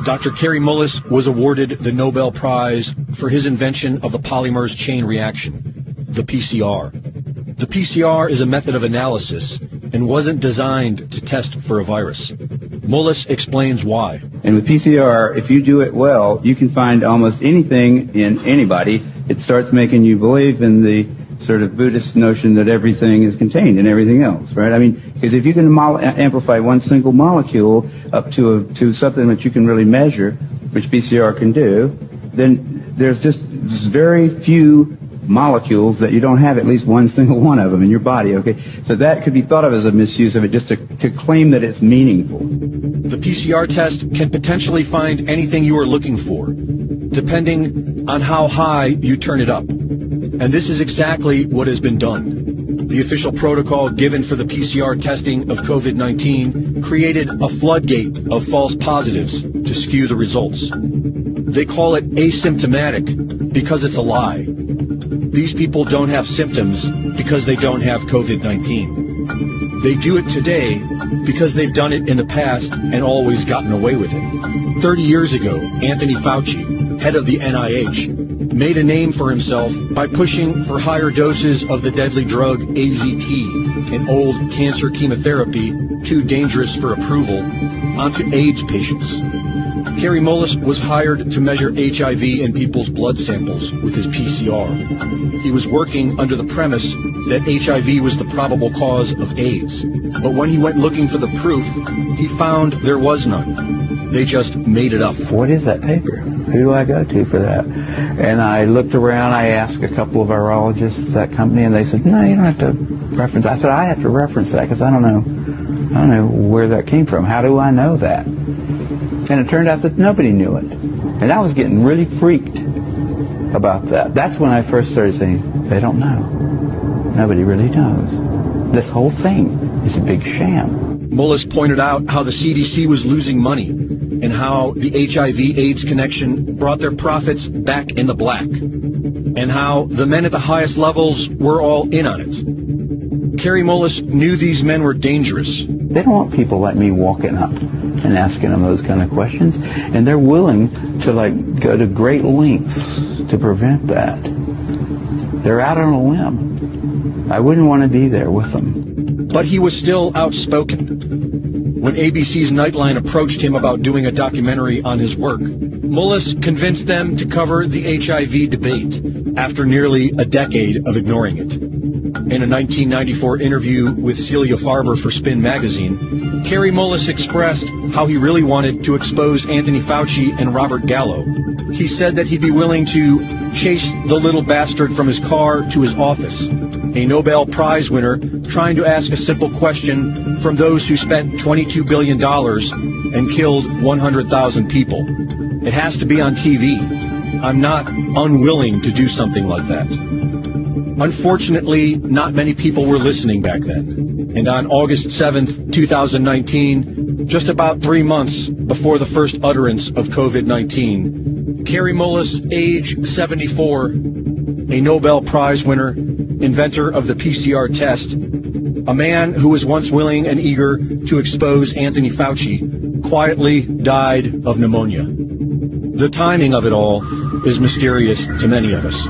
Dr. Kary Mullis was awarded the Nobel Prize for his invention of the polymerase chain reaction, the PCR. The PCR is a method of analysis and wasn't designed to test for a virus. Mullis explains why. And with PCR, if you do it well, you can find almost anything in anybody. It starts making you believe in the sort of Buddhist notion that everything is contained in everything else, right? I mean, because if you can amplify one single molecule up to something that you can really measure, which PCR can do, then there's just very few molecules that you don't have at least one single one of them in your body, okay? So that could be thought of as a misuse of it, just to claim that it's meaningful. The PCR test can potentially find anything you are looking for, depending on how high you turn it up. And this is exactly what has been done. The official protocol given for the PCR testing of COVID-19 created a floodgate of false positives to skew the results. They call it asymptomatic because it's a lie. These people don't have symptoms because they don't have COVID-19. They do it today because they've done it in the past and always gotten away with it. 30 years ago, Anthony Fauci, head of the NIH, made a name for himself by pushing for higher doses of the deadly drug AZT, an old cancer chemotherapy too dangerous for approval, onto AIDS patients. Kary Mullis was hired to measure HIV in people's blood samples with his PCR. He was working under the premise that HIV was the probable cause of AIDS. But when he went looking for the proof, he found there was none. They just made it up. What is that paper? Who do I go to for that? And I looked around, I asked a couple of virologists at that company, and they said, no, you don't have to reference. I said, I have to reference that because I don't know where that came from. How do I know that? And it turned out that nobody knew it. And I was getting really freaked about that. That's when I first started saying, they don't know. Nobody really knows. This whole thing is a big sham. Mullis pointed out how the CDC was losing money and how the HIV-AIDS connection brought their profits back in the black, and how the men at the highest levels were all in on it. Kary Mullis knew these men were dangerous. They don't want people like me walking up and asking them those kind of questions, and they're willing to go to great lengths to prevent that. They're out on a limb. I wouldn't want to be there with them. But he was still outspoken. When ABC's Nightline approached him about doing a documentary on his work, Mullis convinced them to cover the HIV debate after nearly a decade of ignoring it. In a 1994 interview with Celia Farber for Spin magazine, Kary Mullis expressed how he really wanted to expose Anthony Fauci and Robert Gallo. He said that he'd be willing to chase the little bastard from his car to his office, a Nobel Prize winner trying to ask a simple question from those who spent $22 billion and killed 100,000 people. It has to be on TV. I'm not unwilling to do something like that. Unfortunately, not many people were listening back then. And on August 7th, 2019, just about 3 months before the first utterance of COVID-19, Kary Mullis, age 74, a Nobel Prize winner, inventor of the PCR test, a man who was once willing and eager to expose Anthony Fauci, quietly died of pneumonia. The timing of it all is mysterious to many of us.